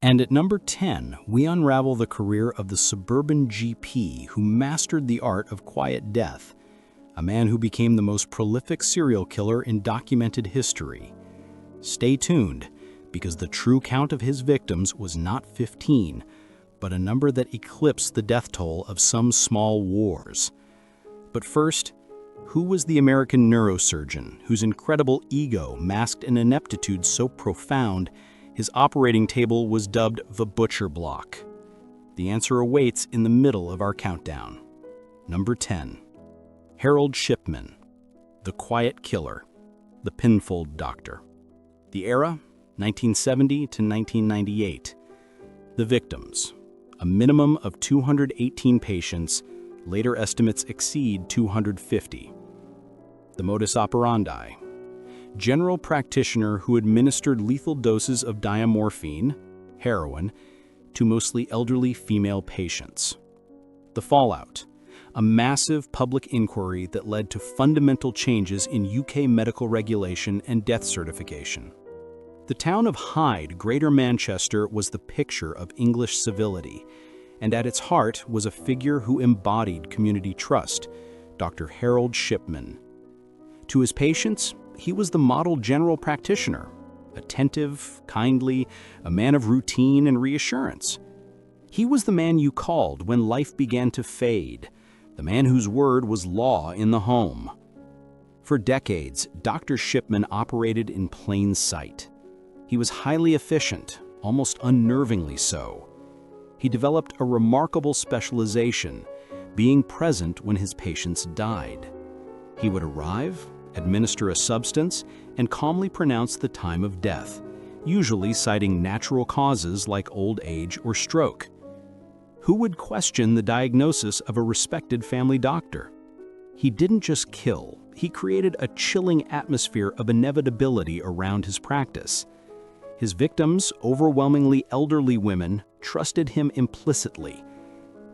And at number 10, we unravel the career of the suburban GP who mastered the art of quiet death, a man who became the most prolific serial killer in documented history. Stay tuned, because the true count of his victims was not 15, but a number that eclipsed the death toll of some small wars. But first, who was the American neurosurgeon whose incredible ego masked an ineptitude so profound his operating table was dubbed the butcher block? The answer awaits in the middle of our countdown. Number 10. Harold Shipman, the quiet killer, the pinfold doctor. The era, 1970 to 1998. The victims, a minimum of 218 patients, later estimates exceed 250. The modus operandi, general practitioner who administered lethal doses of diamorphine, heroin, to mostly elderly female patients. The fallout, a massive public inquiry that led to fundamental changes in UK medical regulation and death certification. The town of Hyde, Greater Manchester, was the picture of English civility, and at its heart was a figure who embodied community trust, Dr. Harold Shipman. To his patients, he was the model general practitioner, attentive, kindly, a man of routine and reassurance. He was the man you called when life began to fade, the man whose word was law in the home. For decades, Dr. Shipman operated in plain sight. He was highly efficient, almost unnervingly so. He developed a remarkable specialization, being present when his patients died. He would arrive, administer a substance, and calmly pronounce the time of death, usually citing natural causes like old age or stroke. Who would question the diagnosis of a respected family doctor? He didn't just kill, he created a chilling atmosphere of inevitability around his practice. His victims, overwhelmingly elderly women, trusted him implicitly.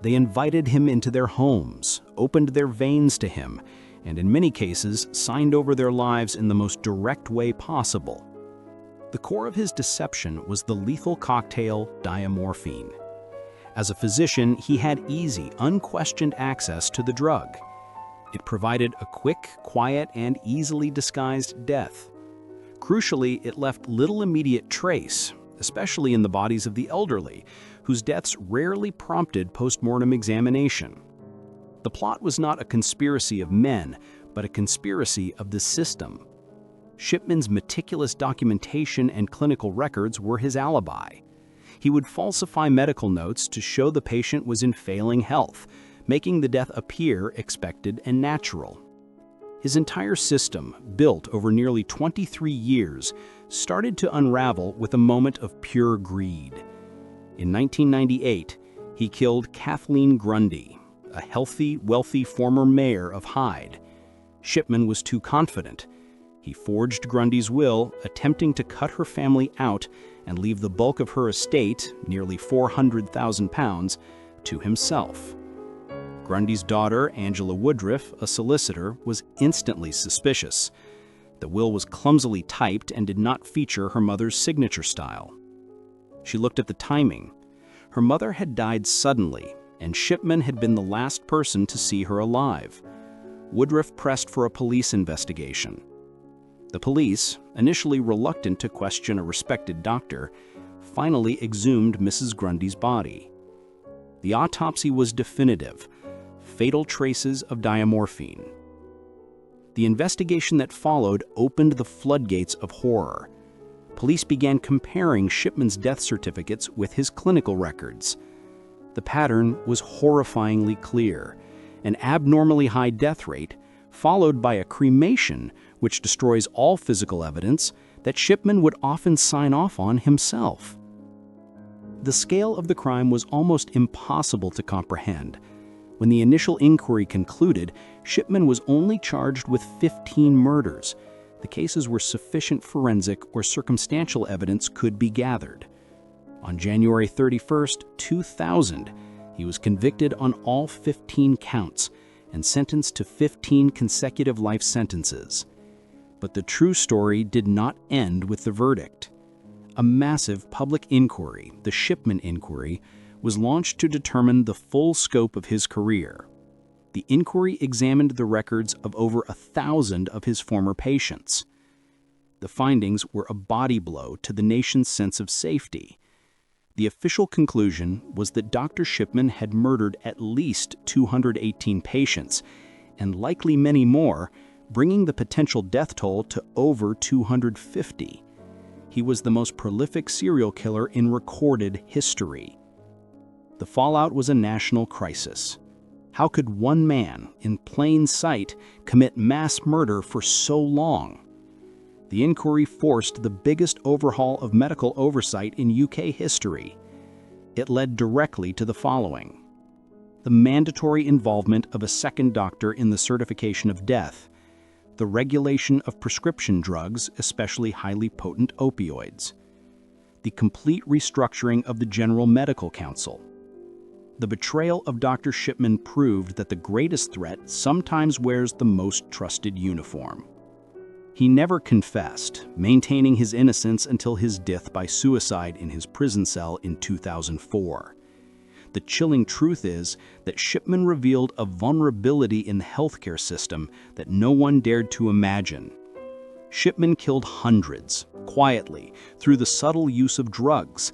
They invited him into their homes, opened their veins to him, and in many cases signed over their lives in the most direct way possible. The core of his deception was the lethal cocktail diamorphine. As a physician, he had easy, unquestioned access to the drug. It provided a quick, quiet, and easily disguised death. Crucially, it left little immediate trace, especially in the bodies of the elderly, whose deaths rarely prompted post-mortem examination. The plot was not a conspiracy of men, but a conspiracy of the system. Shipman's meticulous documentation and clinical records were his alibi. He would falsify medical notes to show the patient was in failing health, making the death appear expected and natural. His entire system, built over nearly 23 years, started to unravel with a moment of pure greed. In 1998, he killed Kathleen Grundy, a healthy, wealthy former mayor of Hyde. Shipman was too confident. He forged Grundy's will, attempting to cut her family out and leave the bulk of her estate, nearly £400,000, to himself. Grundy's daughter, Angela Woodruff, a solicitor, was instantly suspicious. The will was clumsily typed and did not feature her mother's signature style. She looked at the timing. Her mother had died suddenly, and Shipman had been the last person to see her alive. Woodruff pressed for a police investigation. The police, initially reluctant to question a respected doctor, finally exhumed Mrs. Grundy's body. The autopsy was definitive: fatal traces of diamorphine. The investigation that followed opened the floodgates of horror. Police began comparing Shipman's death certificates with his clinical records. The pattern was horrifyingly clear: an abnormally high death rate, followed by a cremation, which destroys all physical evidence, that Shipman would often sign off on himself. The scale of the crime was almost impossible to comprehend. When the initial inquiry concluded, Shipman was only charged with 15 murders. The cases were sufficient forensic or circumstantial evidence could be gathered. On January 31, 2000, he was convicted on all 15 counts and sentenced to 15 consecutive life sentences. But the true story did not end with the verdict. A massive public inquiry, the Shipman Inquiry, was launched to determine the full scope of his career. The inquiry examined the records of over 1,000 of his former patients. The findings were a body blow to the nation's sense of safety. The official conclusion was that Dr. Shipman had murdered at least 218 patients, and likely many more, bringing the potential death toll to over 250. He was the most prolific serial killer in recorded history. The fallout was a national crisis. How could one man, in plain sight, commit mass murder for so long? The inquiry forced the biggest overhaul of medical oversight in UK history. It led directly to the following: the mandatory involvement of a second doctor in the certification of death, the regulation of prescription drugs, especially highly potent opioids, the complete restructuring of the General Medical Council. The betrayal of Dr. Shipman proved that the greatest threat sometimes wears the most trusted uniform. He never confessed, maintaining his innocence until his death by suicide in his prison cell in 2004. The chilling truth is that Shipman revealed a vulnerability in the healthcare system that no one dared to imagine. Shipman killed hundreds, quietly, through the subtle use of drugs.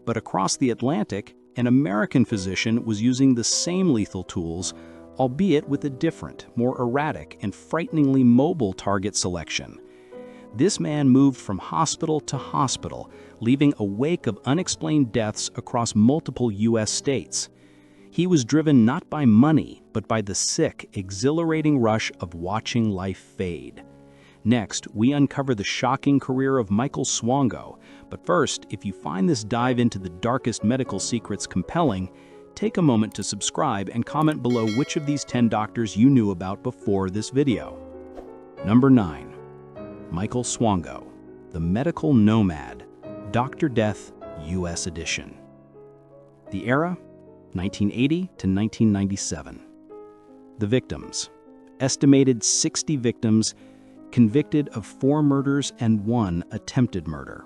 But across the Atlantic, an American physician was using the same lethal tools, albeit with a different, more erratic, and frighteningly mobile target selection. This man moved from hospital to hospital, leaving a wake of unexplained deaths across multiple U.S. states. He was driven not by money, but by the sick, exhilarating rush of watching life fade. Next, we uncover the shocking career of Michael Swango. But first, if you find this dive into the darkest medical secrets compelling, take a moment to subscribe and comment below which of these 10 doctors you knew about before this video. Number 9. Michael Swango, the Medical Nomad, Dr. Death, U.S. edition. The era, 1980 to 1997. The victims, estimated 60 victims, convicted of 4 murders and 1 attempted murder.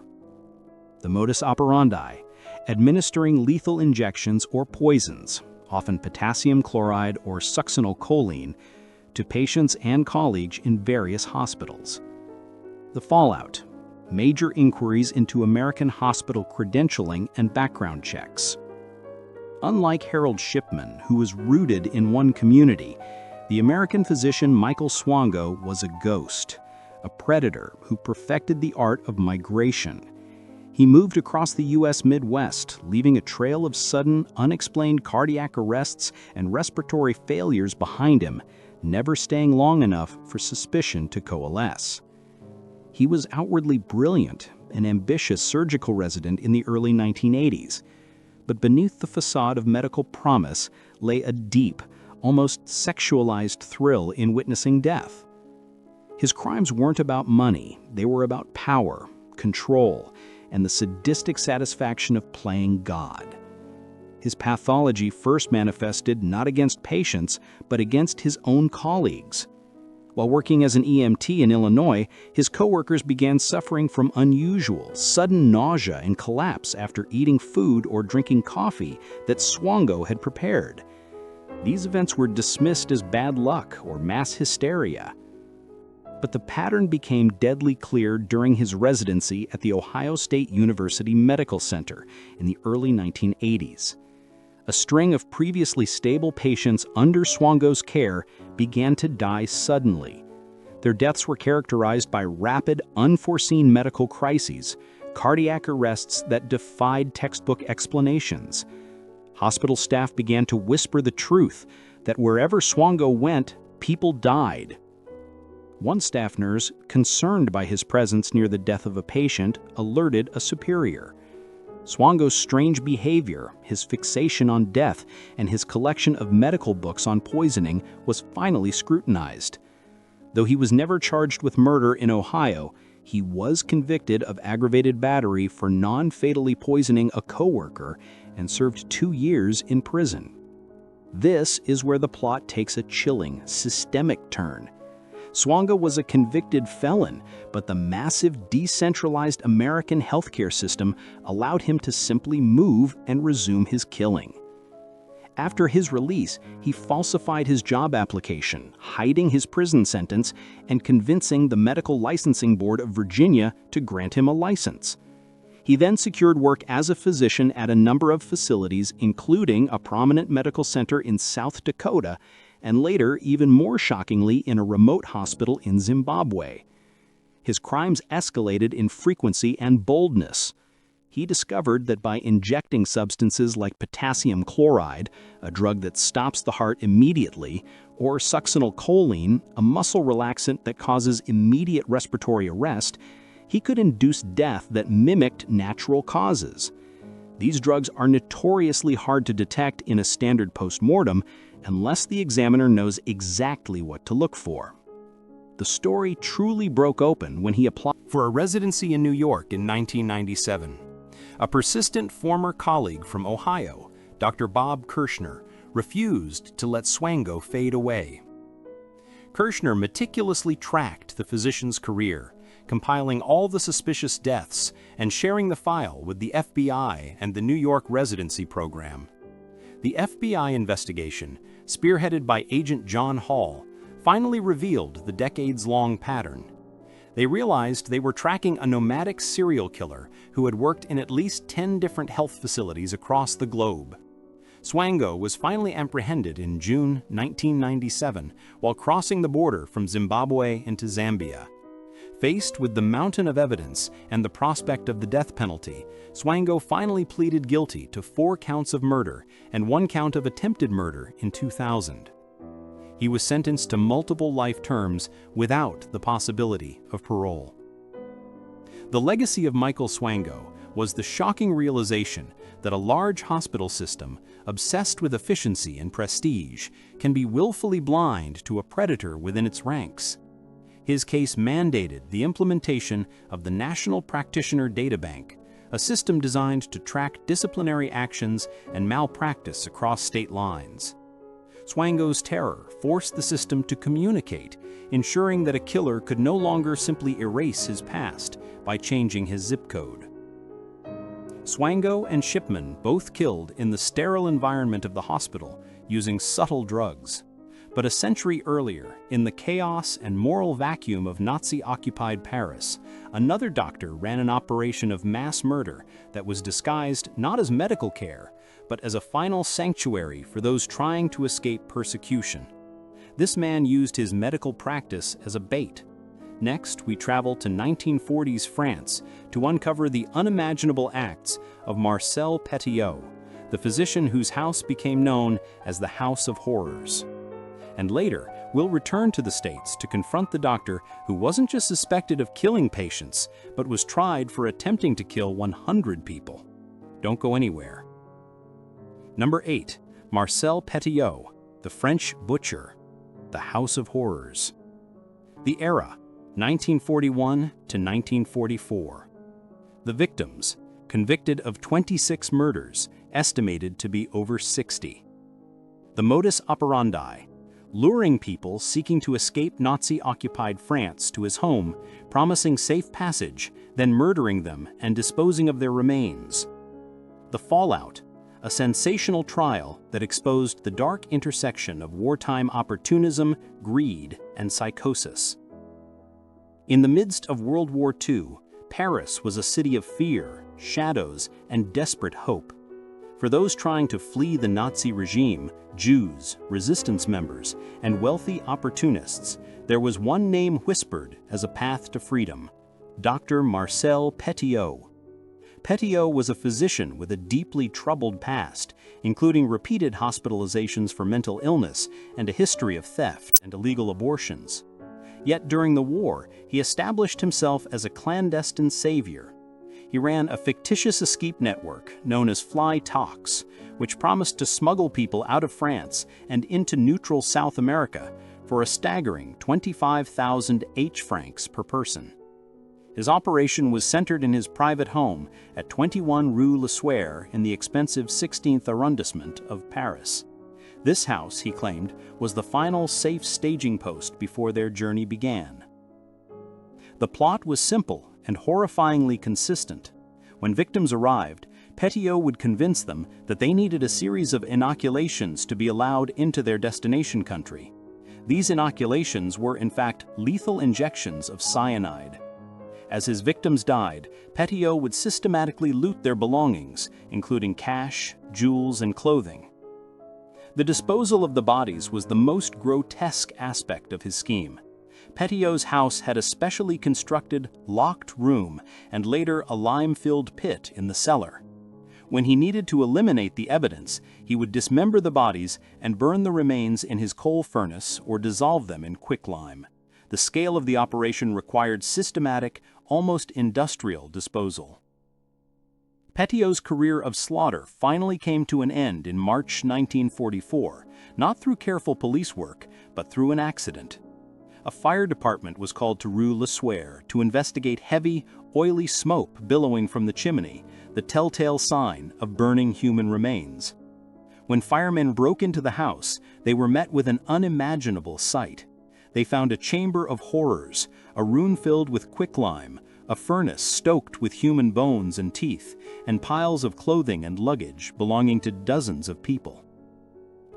The modus operandi, administering lethal injections or poisons, often potassium chloride or succinylcholine, to patients and colleagues in various hospitals. The fallout, major inquiries into American hospital credentialing and background checks. Unlike Harold Shipman, who was rooted in one community, the American physician Michael Swango was a ghost, a predator who perfected the art of migration. He moved across the U.S. Midwest, leaving a trail of sudden, unexplained cardiac arrests and respiratory failures behind him, never staying long enough for suspicion to coalesce. He was outwardly brilliant, an ambitious surgical resident in the early 1980s, but beneath the facade of medical promise lay a deep, almost sexualized thrill in witnessing death. His crimes weren't about money, they were about power, control, and the sadistic satisfaction of playing God. His pathology first manifested not against patients, but against his own colleagues. While working as an EMT in Illinois, his coworkers began suffering from unusual, sudden nausea and collapse after eating food or drinking coffee that Swango had prepared. These events were dismissed as bad luck or mass hysteria. But the pattern became deadly clear during his residency at the Ohio State University Medical Center in the early 1980s. A string of previously stable patients under Swango's care began to die suddenly. Their deaths were characterized by rapid, unforeseen medical crises, cardiac arrests that defied textbook explanations. Hospital staff began to whisper the truth that wherever Swango went, people died. One staff nurse, concerned by his presence near the death of a patient, alerted a superior. Swango's strange behavior, his fixation on death, and his collection of medical books on poisoning was finally scrutinized. Though he was never charged with murder in Ohio, he was convicted of aggravated battery for non-fatally poisoning a coworker and served 2 years in prison. This is where the plot takes a chilling, systemic turn. Swango was a convicted felon, but the massive decentralized American healthcare system allowed him to simply move and resume his killing. After his release, he falsified his job application, hiding his prison sentence and convincing the Medical Licensing Board of Virginia to grant him a license. He then secured work as a physician at a number of facilities, including a prominent medical center in South Dakota, and later, even more shockingly, in a remote hospital in Zimbabwe. His crimes escalated in frequency and boldness. He discovered that by injecting substances like potassium chloride, a drug that stops the heart immediately, or succinylcholine, a muscle relaxant that causes immediate respiratory arrest, he could induce death that mimicked natural causes. These drugs are notoriously hard to detect in a standard postmortem unless the examiner knows exactly what to look for. The story truly broke open when he applied for a residency in New York in 1997. A persistent former colleague from Ohio, Dr. Bob Kirschner, refused to let Swango fade away. Kirschner meticulously tracked the physician's career, compiling all the suspicious deaths and sharing the file with the FBI and the New York residency program. The FBI investigation, spearheaded by Agent John Hall, finally revealed the decades-long pattern. They realized they were tracking a nomadic serial killer who had worked in at least 10 different health facilities across the globe. Swango was finally apprehended in June 1997 while crossing the border from Zimbabwe into Zambia. Faced with the mountain of evidence and the prospect of the death penalty, Swango finally pleaded guilty to 4 counts of murder and 1 count of attempted murder in 2000. He was sentenced to multiple life terms without the possibility of parole. The legacy of Michael Swango was the shocking realization that a large hospital system, obsessed with efficiency and prestige, can be willfully blind to a predator within its ranks. His case mandated the implementation of the National Practitioner Databank, a system designed to track disciplinary actions and malpractice across state lines. Swango's terror forced the system to communicate, ensuring that a killer could no longer simply erase his past by changing his zip code. Swango and Shipman both killed in the sterile environment of the hospital using subtle drugs. But a century earlier, in the chaos and moral vacuum of Nazi-occupied Paris, another doctor ran an operation of mass murder that was disguised not as medical care, but as a final sanctuary for those trying to escape persecution. This man used his medical practice as a bait. Next, we travel to 1940s France to uncover the unimaginable acts of Marcel Petiot, the physician whose house became known as the House of Horrors. And later, we'll return to the States to confront the doctor who wasn't just suspected of killing patients, but was tried for attempting to kill 100 people. Don't go anywhere. Number 8. Marcel Petiot, the French butcher, the House of Horrors. The era, 1941 to 1944. The victims, convicted of 26 murders, estimated to be over 60. The modus operandi, luring people seeking to escape Nazi-occupied France to his home, promising safe passage, then murdering them and disposing of their remains. The fallout, a sensational trial that exposed the dark intersection of wartime opportunism, greed, and psychosis. In the midst of World War II, Paris was a city of fear, shadows, and desperate hope. For those trying to flee the Nazi regime, Jews, resistance members, and wealthy opportunists, there was one name whispered as a path to freedom: Dr. Marcel Petiot. Petiot was a physician with a deeply troubled past, including repeated hospitalizations for mental illness and a history of theft and illegal abortions. Yet during the war, he established himself as a clandestine savior. He ran a fictitious escape network known as Fly Talks, which promised to smuggle people out of France and into neutral South America for a staggering 25,000 H-francs per person. His operation was centered in his private home at 21 Rue Le Sueur in the expensive 16th arrondissement of Paris. This house, he claimed, was the final safe staging post before their journey began. The plot was simple and horrifyingly consistent. When victims arrived, Petiot would convince them that they needed a series of inoculations to be allowed into their destination country. These inoculations were, in fact, lethal injections of cyanide. As his victims died, Petiot would systematically loot their belongings, including cash, jewels, and clothing. The disposal of the bodies was the most grotesque aspect of his scheme. Petiot's house had a specially constructed, locked room and later a lime-filled pit in the cellar. When he needed to eliminate the evidence, he would dismember the bodies and burn the remains in his coal furnace or dissolve them in quicklime. The scale of the operation required systematic, almost industrial disposal. Petiot's career of slaughter finally came to an end in March 1944, not through careful police work, but through an accident. A fire department was called to Rugeley to investigate heavy, oily smoke billowing from the chimney, the telltale sign of burning human remains. When firemen broke into the house, they were met with an unimaginable sight. They found a chamber of horrors, a room filled with quicklime, a furnace stoked with human bones and teeth, and piles of clothing and luggage belonging to dozens of people.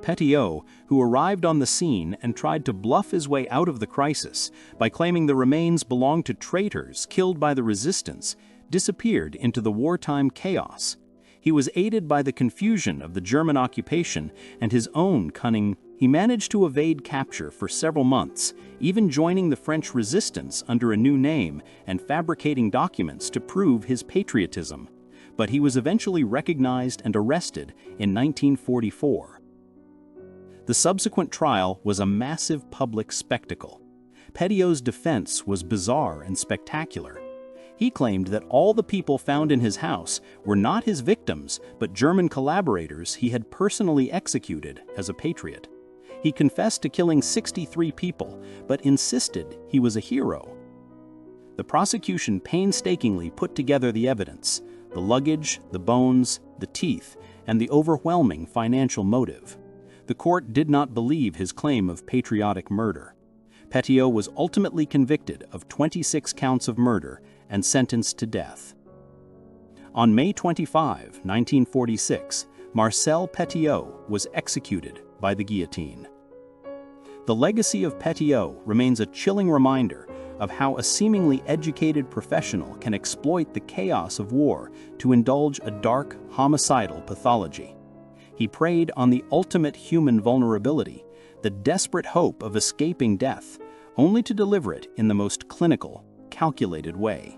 Petiot, who arrived on the scene and tried to bluff his way out of the crisis by claiming the remains belonged to traitors killed by the resistance, disappeared into the wartime chaos. He was aided by the confusion of the German occupation and his own cunning. He managed to evade capture for several months, even joining the French resistance under a new name and fabricating documents to prove his patriotism. But he was eventually recognized and arrested in 1944. The subsequent trial was a massive public spectacle. Petiot's defense was bizarre and spectacular. He claimed that all the people found in his house were not his victims, but German collaborators he had personally executed as a patriot. He confessed to killing 63 people, but insisted he was a hero. The prosecution painstakingly put together the evidence: the luggage, the bones, the teeth, and the overwhelming financial motive. The court did not believe his claim of patriotic murder. Petiot was ultimately convicted of 26 counts of murder and sentenced to death. On May 25, 1946, Marcel Petiot was executed by the guillotine. The legacy of Petiot remains a chilling reminder of how a seemingly educated professional can exploit the chaos of war to indulge a dark, homicidal pathology. He preyed on the ultimate human vulnerability, the desperate hope of escaping death, only to deliver it in the most clinical, calculated way.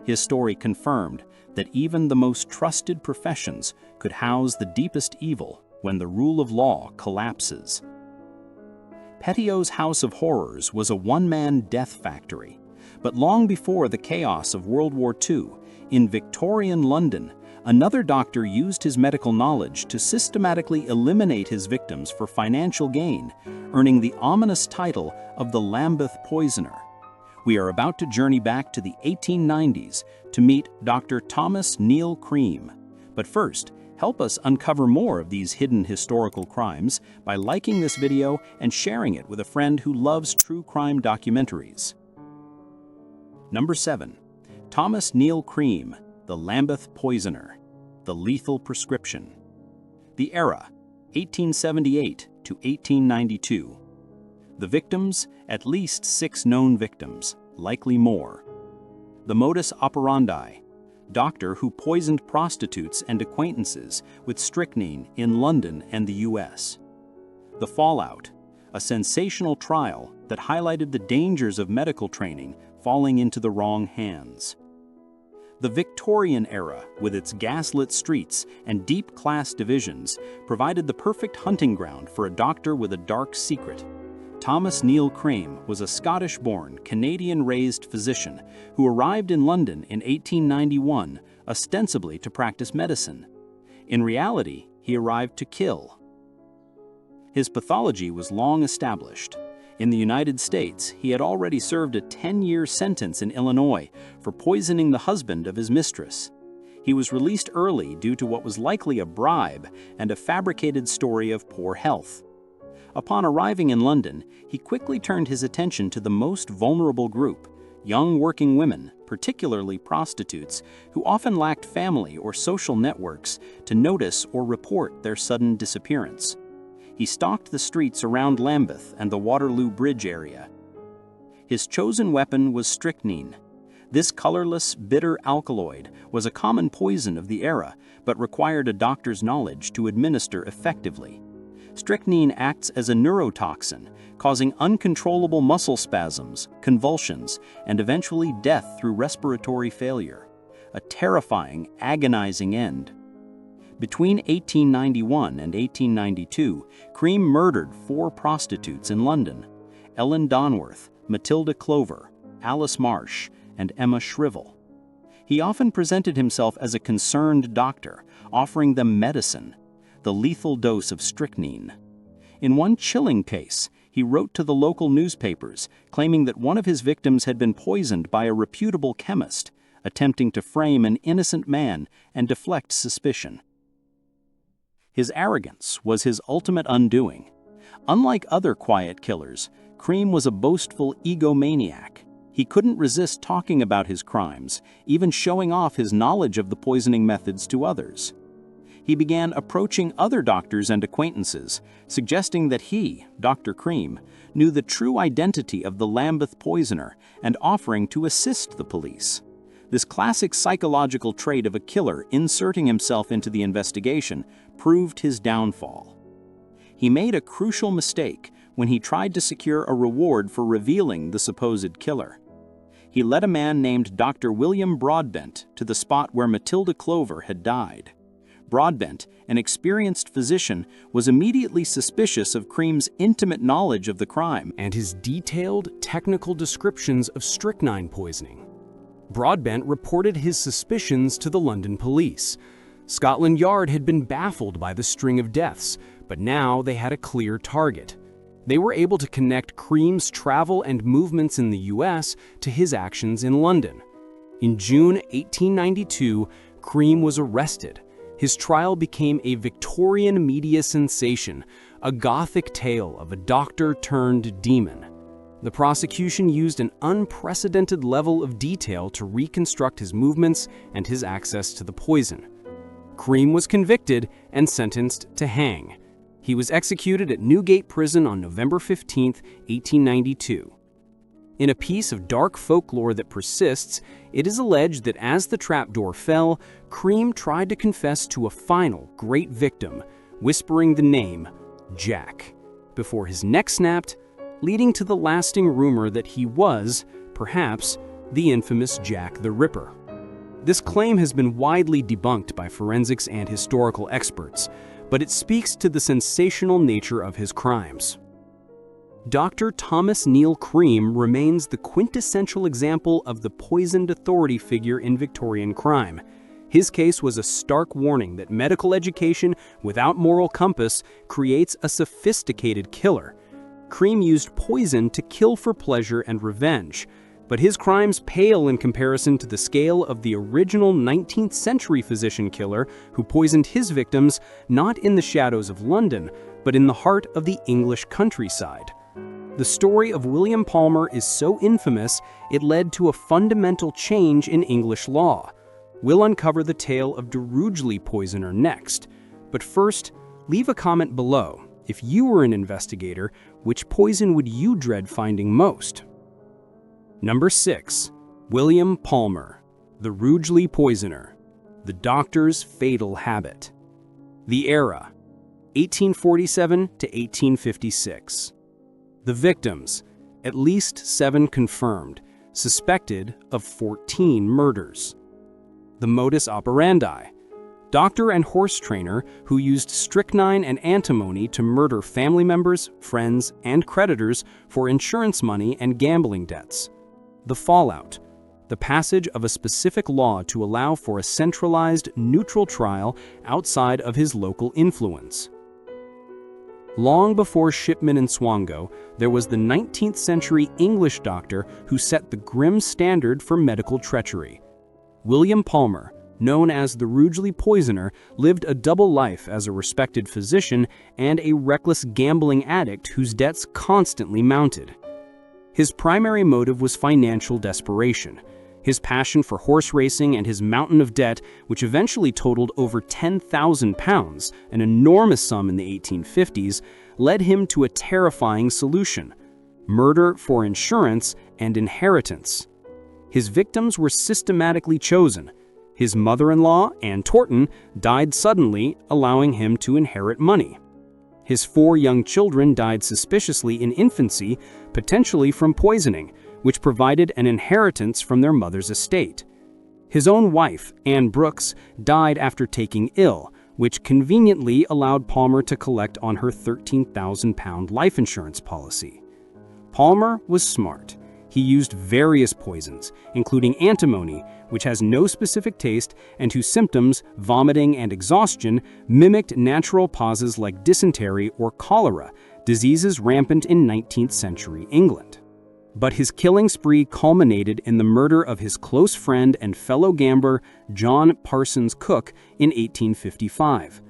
His story confirmed that even the most trusted professions could house the deepest evil when the rule of law collapses. Petiot's House of Horrors was a one-man death factory, but long before the chaos of World War II, in Victorian London, another doctor used his medical knowledge to systematically eliminate his victims for financial gain, earning the ominous title of the Lambeth Poisoner. We are about to journey back to the 1890s to meet Dr. Thomas Neill Cream. But first, help us uncover more of these hidden historical crimes by liking this video and sharing it with a friend who loves true crime documentaries. Number 7. Thomas Neill Cream, the Lambeth Poisoner, the lethal prescription. The era, 1878 to 1892. The victims, at least 6 known victims, likely more. The modus operandi, doctor who poisoned prostitutes and acquaintances with strychnine in London and the US. The fallout, a sensational trial that highlighted the dangers of medical training falling into the wrong hands. The Victorian-era, with its gaslit streets and deep class divisions, provided the perfect hunting ground for a doctor with a dark secret. Thomas Neill Cream was a Scottish-born, Canadian-raised physician who arrived in London in 1891, ostensibly to practice medicine. In reality, he arrived to kill. His pathology was long established. In the United States, he had already served a 10-year sentence in Illinois for poisoning the husband of his mistress. He was released early due to what was likely a bribe and a fabricated story of poor health. Upon arriving in London, he quickly turned his attention to the most vulnerable group, young working women, particularly prostitutes, who often lacked family or social networks to notice or report their sudden disappearance. He stalked the streets around Lambeth and the Waterloo Bridge area. His chosen weapon was strychnine. This colorless, bitter alkaloid was a common poison of the era, but required a doctor's knowledge to administer effectively. Strychnine acts as a neurotoxin, causing uncontrollable muscle spasms, convulsions, and eventually death through respiratory failure. A terrifying, agonizing end. Between 1891 and 1892, Cream murdered 4 prostitutes in London: Ellen Donworth, Matilda Clover, Alice Marsh, and Emma Shrivel. He often presented himself as a concerned doctor, offering them medicine, the lethal dose of strychnine. In one chilling case, he wrote to the local newspapers, claiming that one of his victims had been poisoned by a reputable chemist, attempting to frame an innocent man and deflect suspicion. His arrogance was his ultimate undoing. Unlike other quiet killers, Cream was a boastful egomaniac. He couldn't resist talking about his crimes, even showing off his knowledge of the poisoning methods to others. He began approaching other doctors and acquaintances, suggesting that he, Dr. Cream, knew the true identity of the Lambeth Poisoner and offering to assist the police. This classic psychological trait of a killer inserting himself into the investigation proved his downfall. He made a crucial mistake when he tried to secure a reward for revealing the supposed killer. He led a man named Dr. William Broadbent to the spot where Matilda Clover had died. Broadbent, an experienced physician, was immediately suspicious of Cream's intimate knowledge of the crime and his detailed, technical descriptions of strychnine poisoning. Broadbent reported his suspicions to the London police. Scotland Yard had been baffled by the string of deaths, but now they had a clear target. They were able to connect Cream's travel and movements in the US to his actions in London. In June 1892, Cream was arrested. His trial became a Victorian media sensation, a Gothic tale of a doctor turned demon. The prosecution used an unprecedented level of detail to reconstruct his movements and his access to the poison. Cream was convicted and sentenced to hang. He was executed at Newgate Prison on November 15, 1892. In a piece of dark folklore that persists, it is alleged that as the trapdoor fell, Cream tried to confess to a final great victim, whispering the name Jack, before his neck snapped, leading to the lasting rumor that he was, perhaps, the infamous Jack the Ripper. This claim has been widely debunked by forensics and historical experts, but it speaks to the sensational nature of his crimes. Dr. Thomas Neill Cream remains the quintessential example of the poisoned authority figure in Victorian crime. His case was a stark warning that medical education without moral compass creates a sophisticated killer. Cream used poison to kill for pleasure and revenge, but his crimes pale in comparison to the scale of the original 19th century physician killer who poisoned his victims not in the shadows of London, but in the heart of the English countryside. The story of William Palmer is so infamous it led to a fundamental change in English law. We'll uncover the tale of the Rugeley Poisoner next, but first, leave a comment below. If you were an investigator, which poison would you dread finding most? Number 6. William Palmer, the Rugeley Poisoner, the doctor's fatal habit. The era, 1847 to 1856. The victims, at least 7 confirmed, suspected of 14 murders. The modus operandi, doctor and horse trainer who used strychnine and antimony to murder family members, friends, and creditors for insurance money and gambling debts. The fallout, the passage of a specific law to allow for a centralized, neutral trial outside of his local influence. Long before Shipman and Swango, there was the 19th century English doctor who set the grim standard for medical treachery. William Palmer, known as the Rugeley Poisoner, lived a double life as a respected physician and a reckless gambling addict whose debts constantly mounted. His primary motive was financial desperation. His passion for horse racing and his mountain of debt, which eventually totaled over £10,000, an enormous sum in the 1850s, led him to a terrifying solution: murder for insurance and inheritance. His victims were systematically chosen. His mother-in-law, Anne Torton, died suddenly, allowing him to inherit money. His 4 young children died suspiciously in infancy, potentially from poisoning, which provided an inheritance from their mother's estate. His own wife, Anne Brooks, died after taking ill, which conveniently allowed Palmer to collect on her £13,000 life insurance policy. Palmer was smart. He used various poisons, including antimony, which has no specific taste and whose symptoms, vomiting and exhaustion, mimicked natural causes like dysentery or cholera, diseases rampant in 19th century England. But his killing spree culminated in the murder of his close friend and fellow gambler, John Parsons Cook, in 1855.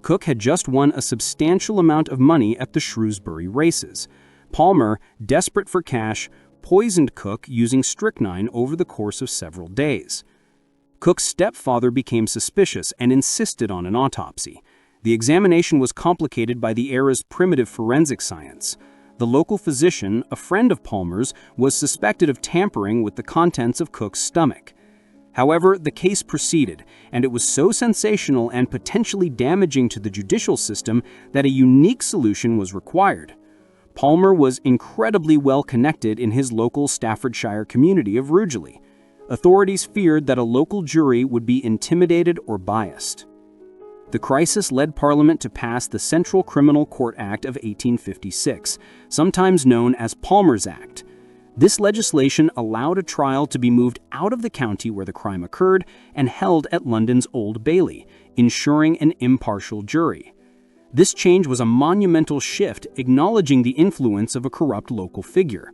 Cook had just won a substantial amount of money at the Shrewsbury races. Palmer, desperate for cash, poisoned Cook using strychnine over the course of several days. Cook's stepfather became suspicious and insisted on an autopsy. The examination was complicated by the era's primitive forensic science. The local physician, a friend of Palmer's, was suspected of tampering with the contents of Cook's stomach. However, the case proceeded, and it was so sensational and potentially damaging to the judicial system that a unique solution was required. Palmer was incredibly well connected in his local Staffordshire community of Rugeley. Authorities feared that a local jury would be intimidated or biased. The crisis led Parliament to pass the Central Criminal Court Act of 1856, sometimes known as Palmer's Act. This legislation allowed a trial to be moved out of the county where the crime occurred and held at London's Old Bailey, ensuring an impartial jury. This change was a monumental shift, acknowledging the influence of a corrupt local figure.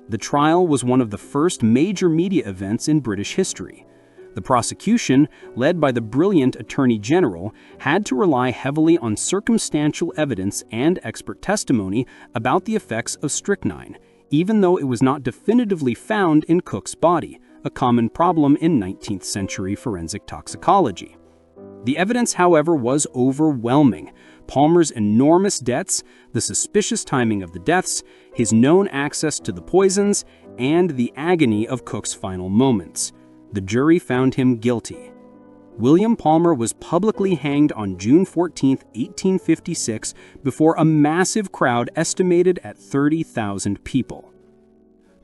The trial was one of the first major media events in British history. The prosecution, led by the brilliant Attorney General, had to rely heavily on circumstantial evidence and expert testimony about the effects of strychnine, even though it was not definitively found in Cook's body, a common problem in 19th century forensic toxicology. The evidence, however, was overwhelming. Palmer's enormous debts, the suspicious timing of the deaths, his known access to the poisons, and the agony of Cook's final moments. The jury found him guilty. William Palmer was publicly hanged on June 14, 1856, before a massive crowd estimated at 30,000 people.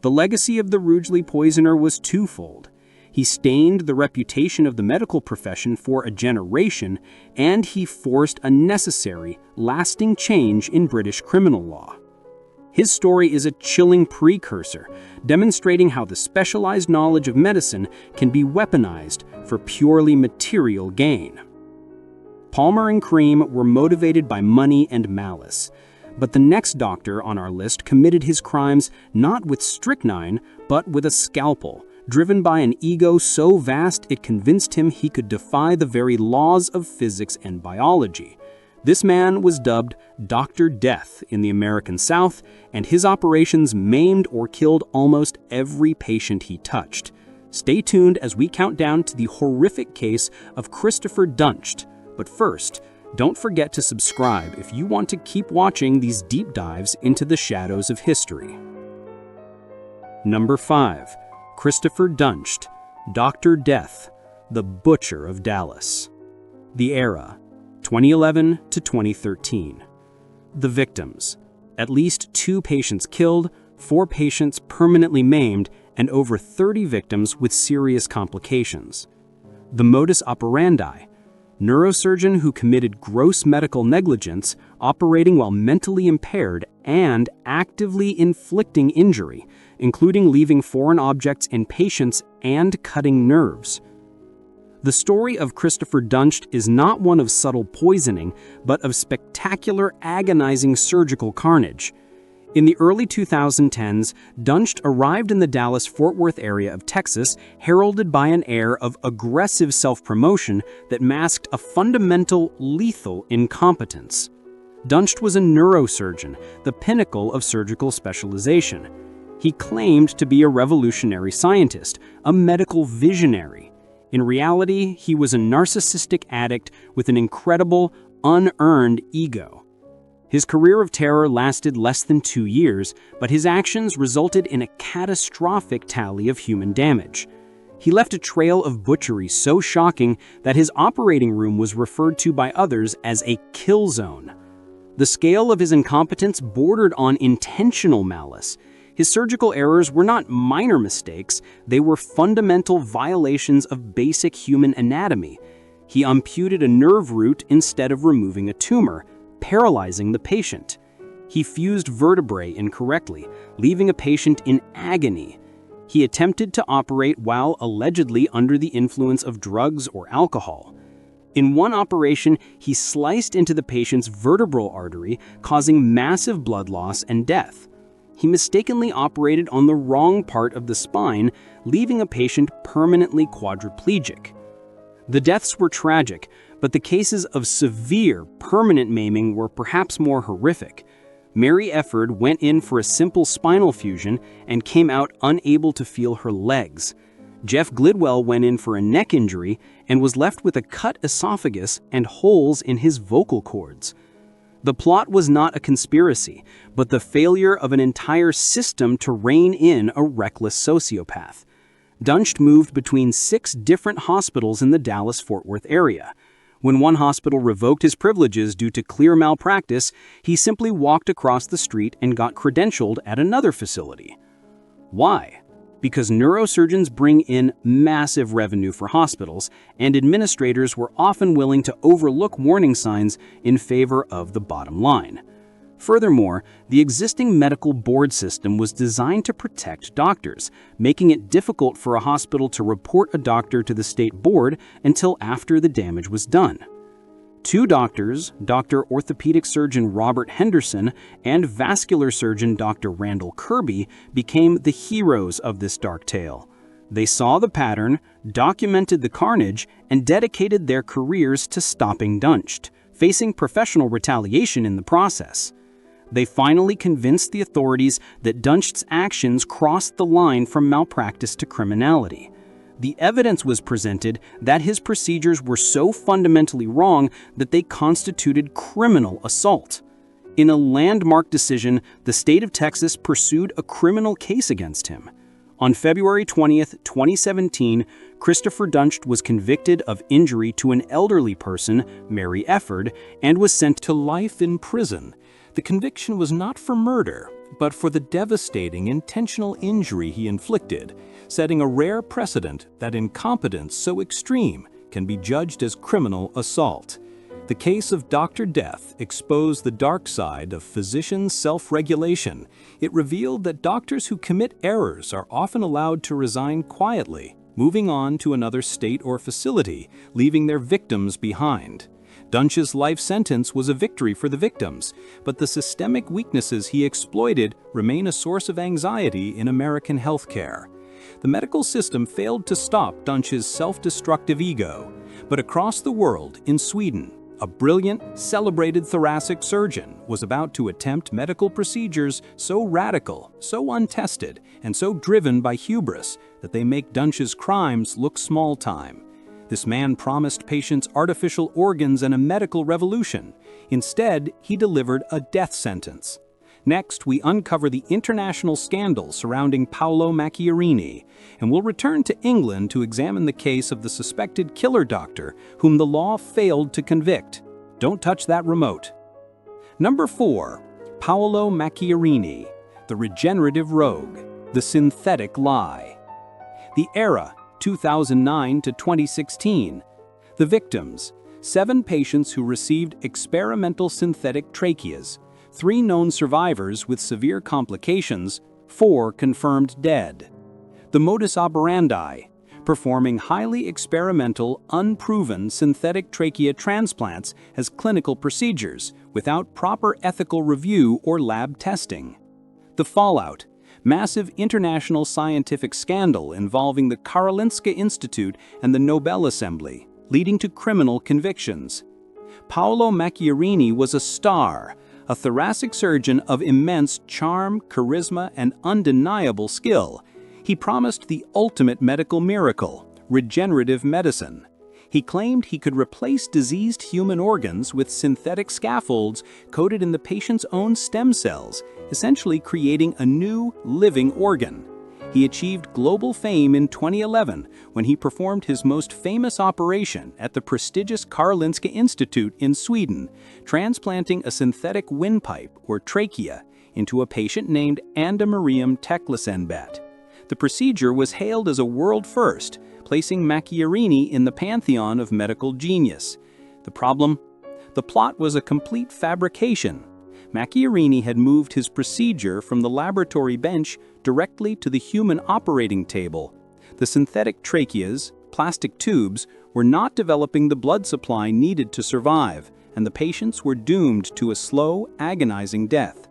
The legacy of the Rugeley Poisoner was twofold. He stained the reputation of the medical profession for a generation, and he forced a necessary, lasting change in British criminal law. His story is a chilling precursor, demonstrating how the specialized knowledge of medicine can be weaponized for purely material gain. Palmer and Cream were motivated by money and malice. But the next doctor on our list committed his crimes not with strychnine, but with a scalpel, driven by an ego so vast it convinced him he could defy the very laws of physics and biology. This man was dubbed Dr. Death in the American South, and his operations maimed or killed almost every patient he touched. Stay tuned as we count down to the horrific case of Christopher Duntsch. But first, don't forget to subscribe if you want to keep watching these deep dives into the shadows of history. Number 5. Christopher Duntsch, Dr. Death, the Butcher of Dallas. The era, 2011 to 2013. The victims, at least 2 patients killed, 4 patients permanently maimed, and over 30 victims with serious complications. The modus operandi, neurosurgeon who committed gross medical negligence, operating while mentally impaired and actively inflicting injury, including leaving foreign objects in patients and cutting nerves. The story of Christopher Duntsch is not one of subtle poisoning, but of spectacular, agonizing surgical carnage. In the early 2010s, Duntsch arrived in the Dallas-Fort Worth area of Texas, heralded by an air of aggressive self-promotion that masked a fundamental, lethal incompetence. Duntsch was a neurosurgeon, the pinnacle of surgical specialization. He claimed to be a revolutionary scientist, a medical visionary. In reality, he was a narcissistic addict with an incredible, unearned ego. His career of terror lasted less than 2 years, but his actions resulted in a catastrophic tally of human damage. He left a trail of butchery so shocking that his operating room was referred to by others as a kill zone. The scale of his incompetence bordered on intentional malice. His surgical errors were not minor mistakes, they were fundamental violations of basic human anatomy. He amputated a nerve root instead of removing a tumor, paralyzing the patient. He fused vertebrae incorrectly, leaving a patient in agony. He attempted to operate while allegedly under the influence of drugs or alcohol. In one operation, he sliced into the patient's vertebral artery, causing massive blood loss and death. He mistakenly operated on the wrong part of the spine, leaving a patient permanently quadriplegic. The deaths were tragic, but the cases of severe, permanent maiming were perhaps more horrific. Mary Efford went in for a simple spinal fusion and came out unable to feel her legs. Jeff Glidwell went in for a neck injury and was left with a cut esophagus and holes in his vocal cords. The plot was not a conspiracy, but the failure of an entire system to rein in a reckless sociopath. Duntsch moved between 6 different hospitals in the Dallas-Fort Worth area. When one hospital revoked his privileges due to clear malpractice, he simply walked across the street and got credentialed at another facility. Why? Because neurosurgeons bring in massive revenue for hospitals, and administrators were often willing to overlook warning signs in favor of the bottom line. Furthermore, the existing medical board system was designed to protect doctors, making it difficult for a hospital to report a doctor to the state board until after the damage was done. 2 doctors, Dr. Orthopedic Surgeon Robert Henderson and Vascular Surgeon Dr. Randall Kirby, became the heroes of this dark tale. They saw the pattern, documented the carnage, and dedicated their careers to stopping Duntsch, facing professional retaliation in the process. They finally convinced the authorities that Duntsch's actions crossed the line from malpractice to criminality. The evidence was presented that his procedures were so fundamentally wrong that they constituted criminal assault. In a landmark decision, the state of Texas pursued a criminal case against him. On February 20, 2017, Christopher Duntsch was convicted of injury to an elderly person, Mary Efford, and was sent to life in prison. The conviction was not for murder, but for the devastating intentional injury he inflicted, setting a rare precedent that incompetence so extreme can be judged as criminal assault. The case of Dr. Death exposed the dark side of physicians' self-regulation. It revealed that doctors who commit errors are often allowed to resign quietly, moving on to another state or facility, leaving their victims behind. Duntsch's life sentence was a victory for the victims, but the systemic weaknesses he exploited remain a source of anxiety in American healthcare. The medical system failed to stop Duntsch's self-destructive ego, but across the world, in Sweden, a brilliant, celebrated thoracic surgeon was about to attempt medical procedures so radical, so untested, and so driven by hubris that they make Duntsch's crimes look small-time. This man promised patients artificial organs and a medical revolution. Instead, he delivered a death sentence. Next, we uncover the international scandal surrounding Paolo Macchiarini, and we'll return to England to examine the case of the suspected killer doctor whom the law failed to convict. Don't touch that remote. Number 4. Paolo Macchiarini, the regenerative rogue, the synthetic lie. The era, 2009 to 2016. The victims, 7 patients who received experimental synthetic tracheas, 3 known survivors with severe complications, 4 confirmed dead. The modus operandi, performing highly experimental, unproven synthetic trachea transplants as clinical procedures without proper ethical review or lab testing. The fallout: massive international scientific scandal involving the Karolinska Institute and the Nobel Assembly, leading to criminal convictions. Paolo Macchiarini was a star, a thoracic surgeon of immense charm, charisma, and undeniable skill. He promised the ultimate medical miracle: regenerative medicine. He claimed he could replace diseased human organs with synthetic scaffolds coated in the patient's own stem cells, essentially creating a new, living organ. He achieved global fame in 2011 when he performed his most famous operation at the prestigious Karolinska Institute in Sweden, transplanting a synthetic windpipe, or trachea, into a patient named Anda Mariam Teklesenbet. The procedure was hailed as a world first, placing Macchiarini in the pantheon of medical genius. The problem? The plot was a complete fabrication. Macchiarini had moved his procedure from the laboratory bench directly to the human operating table. The synthetic tracheas, plastic tubes, were not developing the blood supply needed to survive, and the patients were doomed to a slow, agonizing death.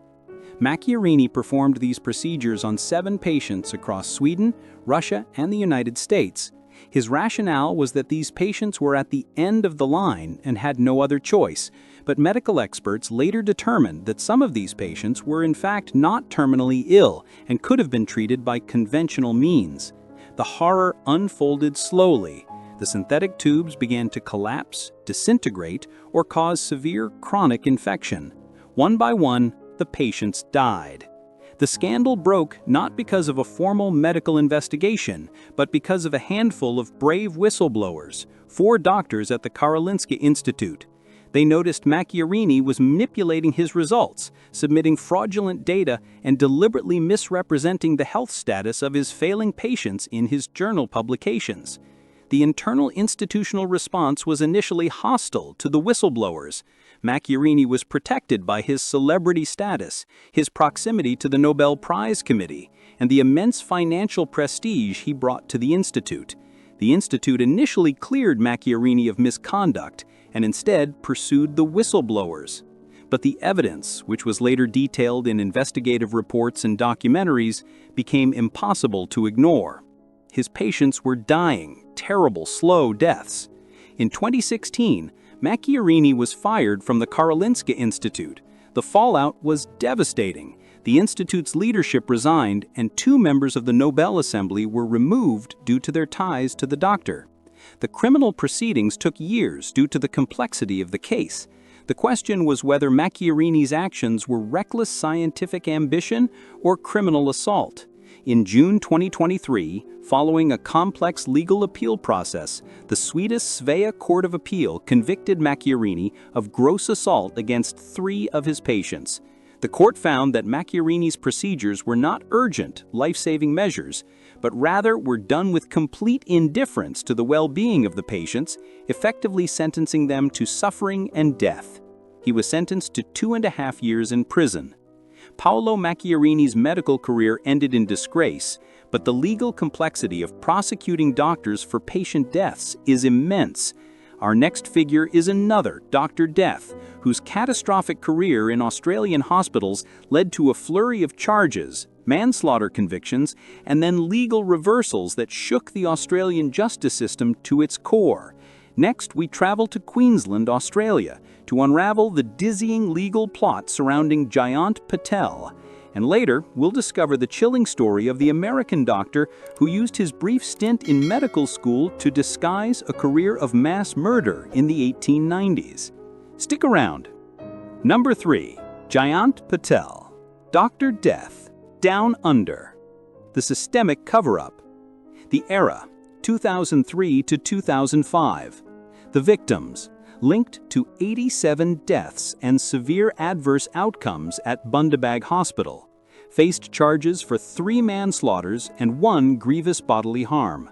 Macchiarini performed these procedures on 7 patients across Sweden, Russia, and the United States. His rationale was that these patients were at the end of the line and had no other choice, but medical experts later determined that some of these patients were in fact not terminally ill and could have been treated by conventional means. The horror unfolded slowly. The synthetic tubes began to collapse, disintegrate, or cause severe chronic infection. One by one, the patients died. The scandal broke not because of a formal medical investigation, but because of a handful of brave whistleblowers, 4 doctors at the Karolinska Institute. They noticed Macchiarini was manipulating his results, submitting fraudulent data, and deliberately misrepresenting the health status of his failing patients in his journal publications. The internal institutional response was initially hostile to the whistleblowers. Macchiarini was protected by his celebrity status, his proximity to the Nobel Prize Committee, and the immense financial prestige he brought to the Institute. The Institute initially cleared Macchiarini of misconduct and instead pursued the whistleblowers. But the evidence, which was later detailed in investigative reports and documentaries, became impossible to ignore. His patients were dying, terrible, slow deaths. In 2016, Macchiarini was fired from the Karolinska Institute. The fallout was devastating. The institute's leadership resigned, and 2 members of the Nobel Assembly were removed due to their ties to the doctor. The criminal proceedings took years due to the complexity of the case. The question was whether Macchiarini's actions were reckless scientific ambition or criminal assault. In June 2023, following a complex legal appeal process, the Swedish Svea Court of Appeal convicted Macchiarini of gross assault against 3 of his patients. The court found that Macchiarini's procedures were not urgent, life-saving measures, but rather were done with complete indifference to the well-being of the patients, effectively sentencing them to suffering and death. He was sentenced to 2.5 years in prison. Paolo Macchiarini's medical career ended in disgrace, but the legal complexity of prosecuting doctors for patient deaths is immense. Our next figure is another Dr. Death, whose catastrophic career in Australian hospitals led to a flurry of charges, manslaughter convictions, and then legal reversals that shook the Australian justice system to its core. Next, we travel to Queensland, Australia, to unravel the dizzying legal plot surrounding Jayant Patel. And later, we'll discover the chilling story of the American doctor who used his brief stint in medical school to disguise a career of mass murder in the 1890s. Stick around. Number 3. Jayant Patel. Dr. Death. Down Under. The Systemic Cover-Up. The Era, 2003 to 2005. The victims, linked to 87 deaths and severe adverse outcomes at Bundaberg Hospital, faced charges for 3 manslaughters and 1 grievous bodily harm.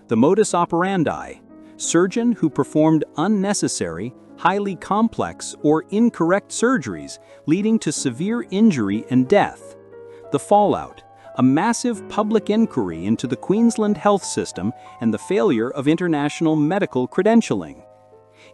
The modus operandi, surgeon who performed unnecessary, highly complex or incorrect surgeries leading to severe injury and death. The fallout, a massive public inquiry into the Queensland health system and the failure of international medical credentialing.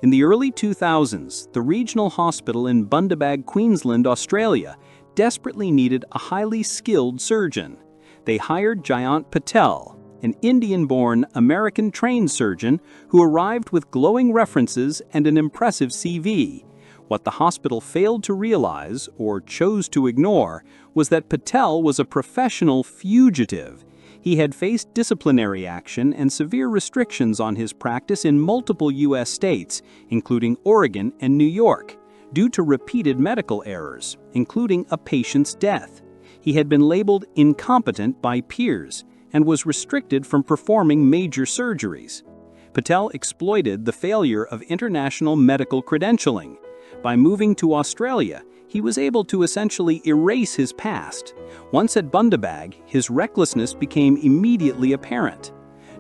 In the early 2000s, the regional hospital in Bundaberg, Queensland, Australia, desperately needed a highly skilled surgeon. They hired Jayant Patel, an Indian-born, American-trained surgeon who arrived with glowing references and an impressive CV. What the hospital failed to realize, or chose to ignore, was that Patel was a professional fugitive. He had faced disciplinary action and severe restrictions on his practice in multiple U.S. states, including Oregon and New York, due to repeated medical errors, including a patient's death. He had been labeled incompetent by peers and was restricted from performing major surgeries. Patel exploited the failure of international medical credentialing. By moving to Australia, he was able to essentially erase his past. Once at Bundaberg, his recklessness became immediately apparent.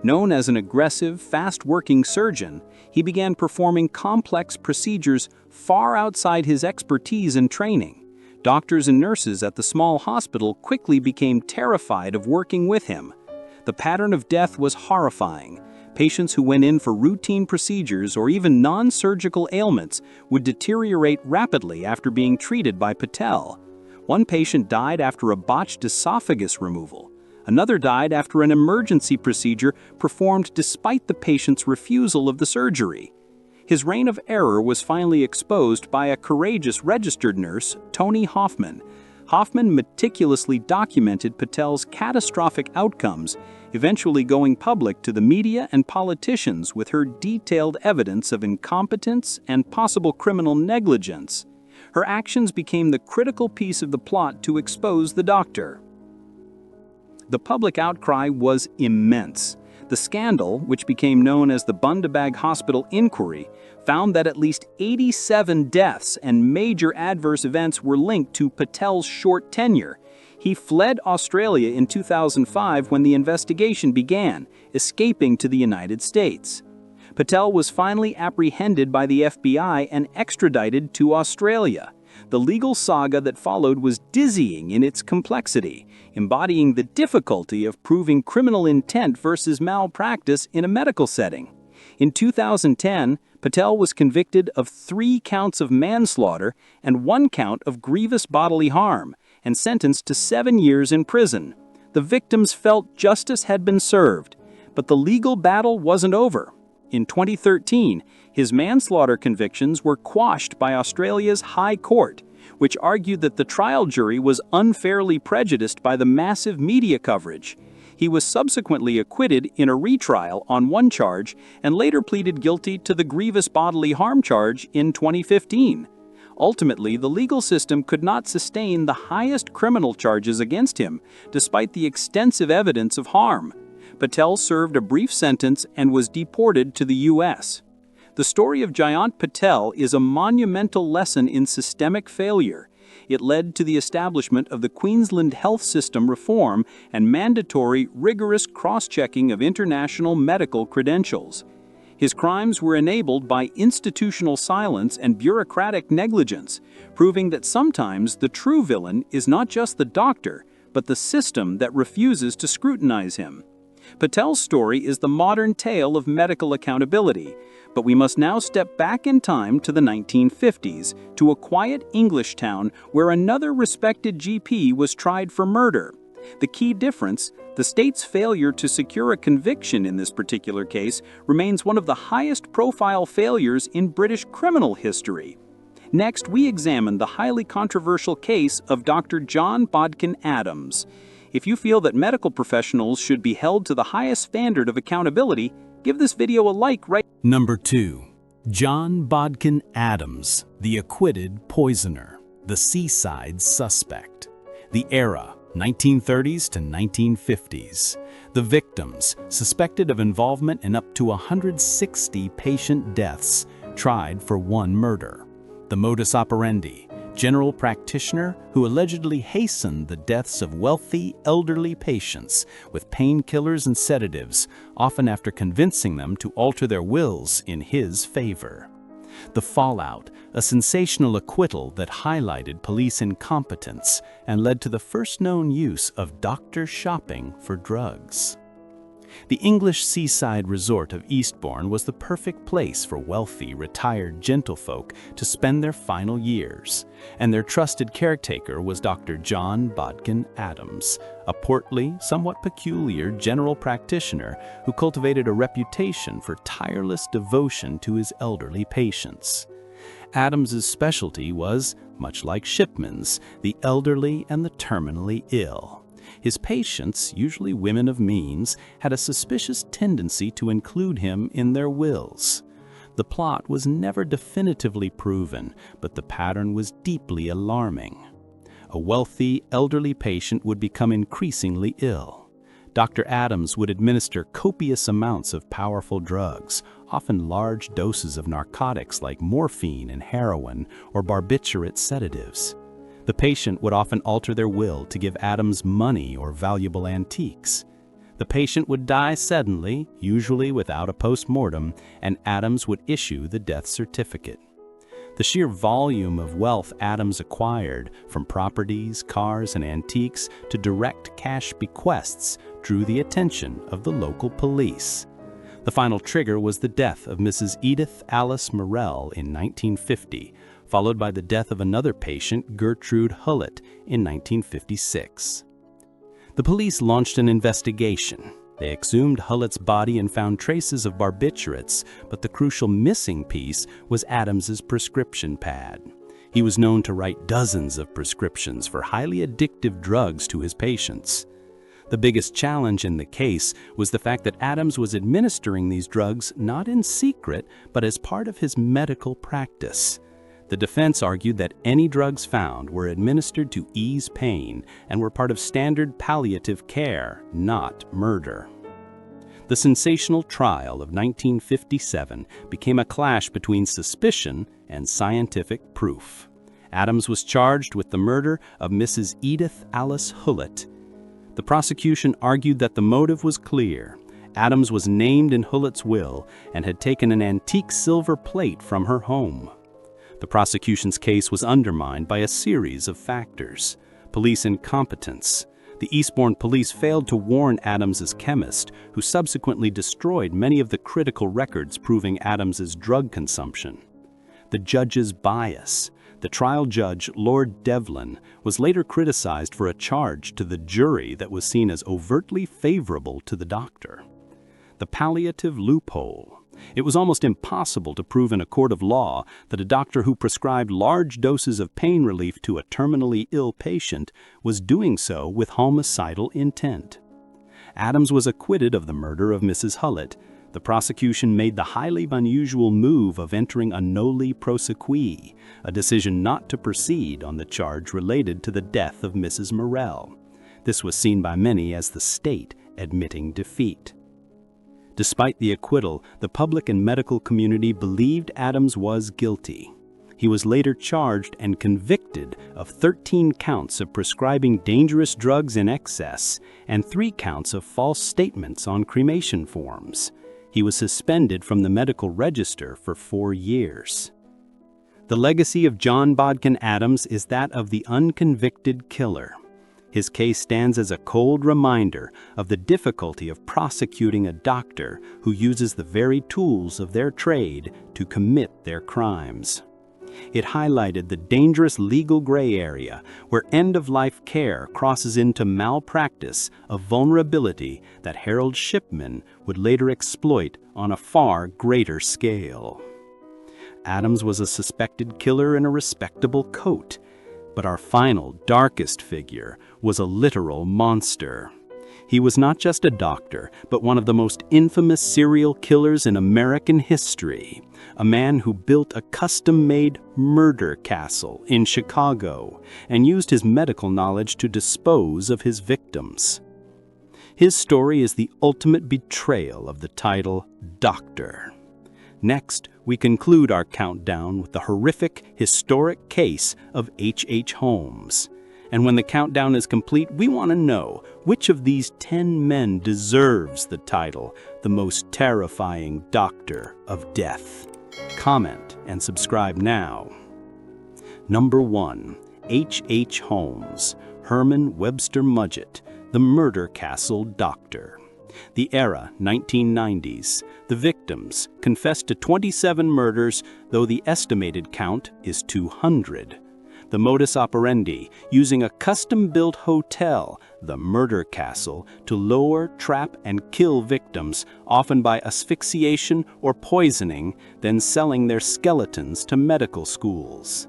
Known as an aggressive, fast-working surgeon, he began performing complex procedures far outside his expertise and training. Doctors and nurses at the small hospital quickly became terrified of working with him. The pattern of death was horrifying. Patients who went in for routine procedures or even non-surgical ailments would deteriorate rapidly after being treated by Patel. One patient died after a botched esophagus removal. Another died after an emergency procedure performed despite the patient's refusal of the surgery. His reign of error was finally exposed by a courageous registered nurse, Toni Hoffman. Hoffman meticulously documented Patel's catastrophic outcomes, eventually going public to the media and politicians with her detailed evidence of incompetence and possible criminal negligence. Her actions became the critical piece of the plot to expose the doctor. The public outcry was immense. The scandal, which became known as the Bundaberg Hospital Inquiry, found that at least 87 deaths and major adverse events were linked to Patel's short tenure. He fled Australia in 2005 when the investigation began, escaping to the United States. Patel was finally apprehended by the FBI and extradited to Australia. The legal saga that followed was dizzying in its complexity, embodying the difficulty of proving criminal intent versus malpractice in a medical setting. In 2010, Patel was convicted of 3 counts of manslaughter and 1 count of grievous bodily harm, and sentenced to 7 years in prison. The victims felt justice had been served, but the legal battle wasn't over. In 2013, his manslaughter convictions were quashed by Australia's High Court, which argued that the trial jury was unfairly prejudiced by the massive media coverage. He was subsequently acquitted in a retrial on 1 charge and later pleaded guilty to the grievous bodily harm charge in 2015. Ultimately, the legal system could not sustain the highest criminal charges against him, despite the extensive evidence of harm. Patel served a brief sentence and was deported to the U.S. The story of Jayant Patel is a monumental lesson in systemic failure. It led to the establishment of the Queensland Health System reform and mandatory, rigorous cross-checking of international medical credentials. His crimes were enabled by institutional silence and bureaucratic negligence, proving that sometimes the true villain is not just the doctor, but the system that refuses to scrutinize him. Patel's story is the modern tale of medical accountability, but we must now step back in time to the 1950s, to a quiet English town where another respected GP was tried for murder. The key difference, the state's failure to secure a conviction in this particular case, remains one of the highest profile failures in British criminal history. Next, we examine the highly controversial case of Dr. John Bodkin Adams. If you feel that medical professionals should be held to the highest standard of accountability, give this video a like right. Number 2. John Bodkin Adams, the Acquitted Poisoner, the Seaside Suspect. The era, 1930s to 1950s. The victims, suspected of involvement in up to 160 patient deaths, tried for 1 murder. The modus operandi, general practitioner who allegedly hastened the deaths of wealthy, elderly patients with painkillers and sedatives, often after convincing them to alter their wills in his favor. The fallout, a sensational acquittal that highlighted police incompetence and led to the first known use of doctor shopping for drugs. The English seaside resort of Eastbourne was the perfect place for wealthy, retired gentlefolk to spend their final years, and their trusted caretaker was Dr. John Bodkin Adams, a portly, somewhat peculiar general practitioner who cultivated a reputation for tireless devotion to his elderly patients. Adams's specialty was, much like Shipman's, the elderly and the terminally ill. His patients, usually women of means, had a suspicious tendency to include him in their wills. The plot was never definitively proven, but the pattern was deeply alarming. A wealthy, elderly patient would become increasingly ill. Dr. Adams would administer copious amounts of powerful drugs, often large doses of narcotics like morphine and heroin or barbiturate sedatives. The patient would often alter their will to give Adams money or valuable antiques. The patient would die suddenly, usually without a post-mortem, and Adams would issue the death certificate. The sheer volume of wealth Adams acquired, from properties, cars, and antiques to direct cash bequests, drew the attention of the local police. The final trigger was the death of Mrs. Edith Alice Morrell in 1950, followed by the death of another patient, Gertrude Hullett, in 1956. The police launched an investigation. They exhumed Hullett's body and found traces of barbiturates, but the crucial missing piece was Adams's prescription pad. He was known to write dozens of prescriptions for highly addictive drugs to his patients. The biggest challenge in the case was the fact that Adams was administering these drugs not in secret, but as part of his medical practice. The defense argued that any drugs found were administered to ease pain and were part of standard palliative care, not murder. The sensational trial of 1957 became a clash between suspicion and scientific proof. Adams was charged with the murder of Mrs. Edith Alice Hullett. The prosecution argued that the motive was clear. Adams was named in Hullett's will and had taken an antique silver plate from her home. The prosecution's case was undermined by a series of factors. Police incompetence. The Eastbourne police failed to warn Adams's chemist, who subsequently destroyed many of the critical records proving Adams's drug consumption. The judge's bias. The trial judge, Lord Devlin, was later criticized for a charge to the jury that was seen as overtly favorable to the doctor. The palliative loophole. It was almost impossible to prove in a court of law that a doctor who prescribed large doses of pain relief to a terminally ill patient was doing so with homicidal intent. Adams was acquitted of the murder of Mrs. Hullett. The prosecution made the highly unusual move of entering a noli prosequi, a decision not to proceed on the charge related to the death of Mrs. Morrell. This was seen by many as the state admitting defeat. Despite the acquittal, the public and medical community believed Adams was guilty. He was later charged and convicted of 13 counts of prescribing dangerous drugs in excess and 3 counts of false statements on cremation forms. He was suspended from the medical register for 4 years. The legacy of John Bodkin Adams is that of the unconvicted killer. His case stands as a cold reminder of the difficulty of prosecuting a doctor who uses the very tools of their trade to commit their crimes. It highlighted the dangerous legal gray area where end-of-life care crosses into malpractice, a vulnerability that Harold Shipman would later exploit on a far greater scale. Adams was a suspected killer in a respectable coat, but our final, darkest figure was a literal monster. He was not just a doctor, but one of the most infamous serial killers in American history, a man who built a custom-made murder castle in Chicago and used his medical knowledge to dispose of his victims. His story is the ultimate betrayal of the title Doctor. Next, we conclude our countdown with the horrific, historic case of H.H. Holmes. And when the countdown is complete, we want to know which of these 10 men deserves the title, the most terrifying Doctor of Death. Comment and subscribe now. Number 1. H.H. Holmes, Herman Webster Mudgett, the Murder Castle Doctor. The era, 1990s. The victims confessed to 27 murders, though the estimated count is 200. The modus operandi, using a custom-built hotel, the murder castle, to lure, trap, and kill victims, often by asphyxiation or poisoning, then selling their skeletons to medical schools.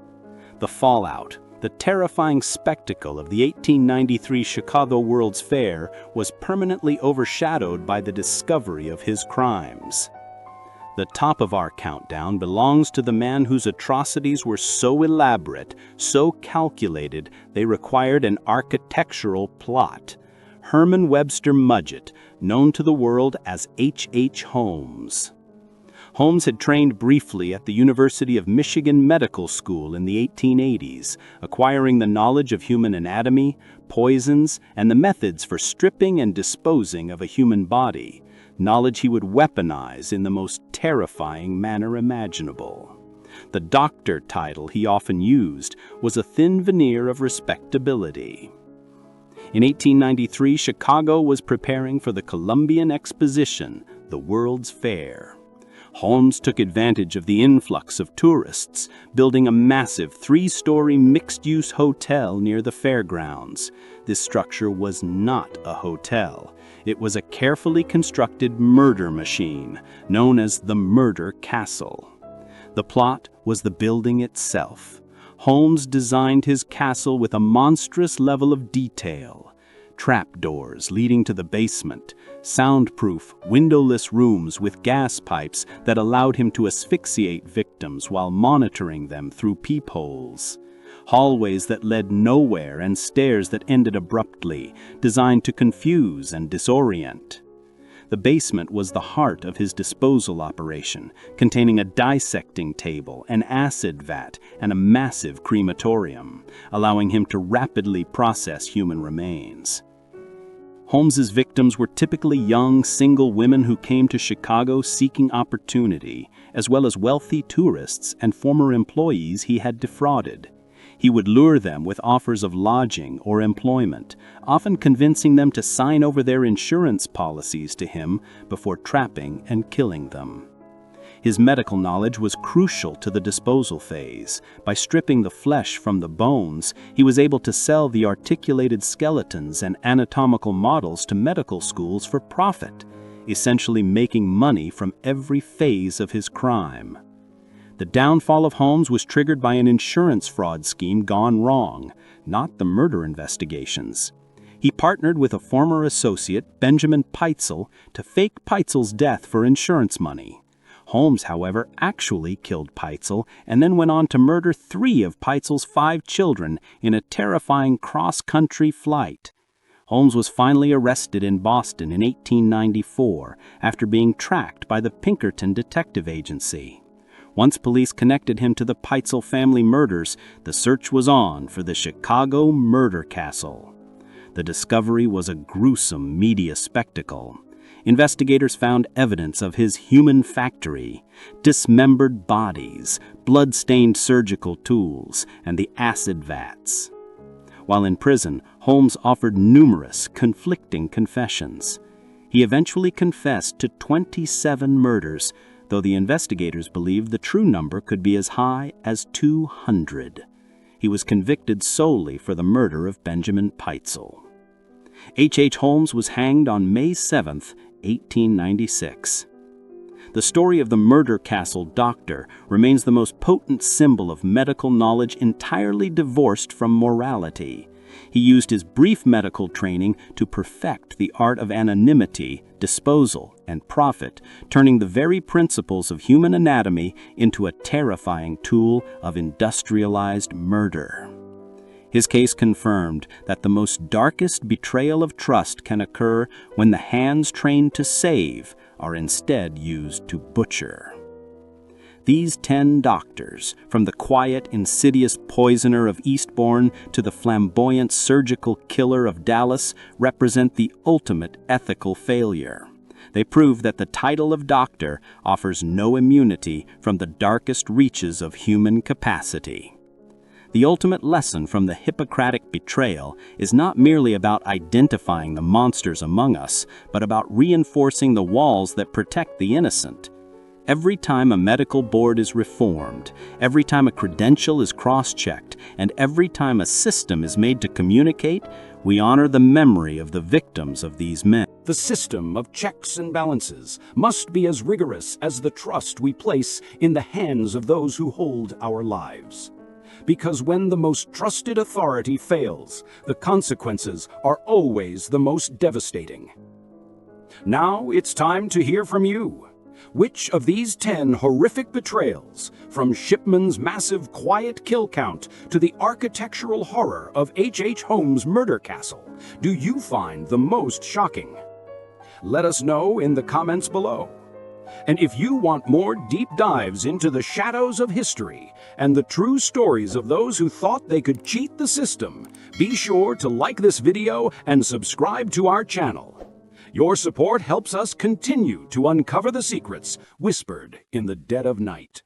The fallout, the terrifying spectacle of the 1893 Chicago World's Fair, was permanently overshadowed by the discovery of his crimes. The top of our countdown belongs to the man whose atrocities were so elaborate, so calculated, they required an architectural plot. Herman Webster Mudgett, known to the world as H.H. Holmes. Holmes had trained briefly at the University of Michigan Medical School in the 1880s, acquiring the knowledge of human anatomy, poisons, and the methods for stripping and disposing of a human body, knowledge he would weaponize in the most terrifying manner imaginable. The doctor title he often used was a thin veneer of respectability. In 1893, Chicago was preparing for the Columbian Exposition, the World's Fair. Holmes took advantage of the influx of tourists, building a massive 3-story mixed-use hotel near the fairgrounds. This structure was not a hotel. It was a carefully constructed murder machine, known as the Murder Castle. The plot was the building itself. Holmes designed his castle with a monstrous level of detail. Trapdoors leading to the basement, soundproof, windowless rooms with gas pipes that allowed him to asphyxiate victims while monitoring them through peepholes. Hallways that led nowhere and stairs that ended abruptly, designed to confuse and disorient. The basement was the heart of his disposal operation, containing a dissecting table, an acid vat, and a massive crematorium, allowing him to rapidly process human remains. Holmes's victims were typically young, single women who came to Chicago seeking opportunity, as well as wealthy tourists and former employees he had defrauded. He would lure them with offers of lodging or employment, often convincing them to sign over their insurance policies to him before trapping and killing them. His medical knowledge was crucial to the disposal phase. By stripping the flesh from the bones, he was able to sell the articulated skeletons and anatomical models to medical schools for profit, essentially making money from every phase of his crime. The downfall of Holmes was triggered by an insurance fraud scheme gone wrong, not the murder investigations. He partnered with a former associate, Benjamin Peitzel, to fake Peitzel's death for insurance money. Holmes, however, actually killed Peitzel and then went on to murder 3 of Peitzel's 5 children in a terrifying cross-country flight. Holmes was finally arrested in Boston in 1894 after being tracked by the Pinkerton Detective Agency. Once police connected him to the Peitzel family murders, the search was on for the Chicago Murder Castle. The discovery was a gruesome media spectacle. Investigators found evidence of his human factory, dismembered bodies, blood-stained surgical tools, and the acid vats. While in prison, Holmes offered numerous conflicting confessions. He eventually confessed to 27 murders, though the investigators believed the true number could be as high as 200. He was convicted solely for the murder of Benjamin Peitzel. H.H. Holmes was hanged on May 7, 1896. The story of the Murder Castle doctor remains the most potent symbol of medical knowledge entirely divorced from morality. He used his brief medical training to perfect the art of anonymity, disposal, and profit, turning the very principles of human anatomy into a terrifying tool of industrialized murder. His case confirmed that the most darkest betrayal of trust can occur when the hands trained to save are instead used to butcher. These 10 doctors, from the quiet, insidious poisoner of Eastbourne to the flamboyant surgical killer of Dallas, represent the ultimate ethical failure. They prove that the title of doctor offers no immunity from the darkest reaches of human capacity. The ultimate lesson from the Hippocratic betrayal is not merely about identifying the monsters among us, but about reinforcing the walls that protect the innocent. Every time a medical board is reformed, every time a credential is cross-checked, and every time a system is made to communicate, we honor the memory of the victims of these men. The system of checks and balances must be as rigorous as the trust we place in the hands of those who hold our lives. Because when the most trusted authority fails, the consequences are always the most devastating. Now it's time to hear from you. Which of these 10 horrific betrayals, from Shipman's massive quiet kill count to the architectural horror of H.H. Holmes' murder castle, do you find the most shocking? Let us know in the comments below. And if you want more deep dives into the shadows of history and the true stories of those who thought they could cheat the system, be sure to like this video and subscribe to our channel. Your support helps us continue to uncover the secrets whispered in the dead of night.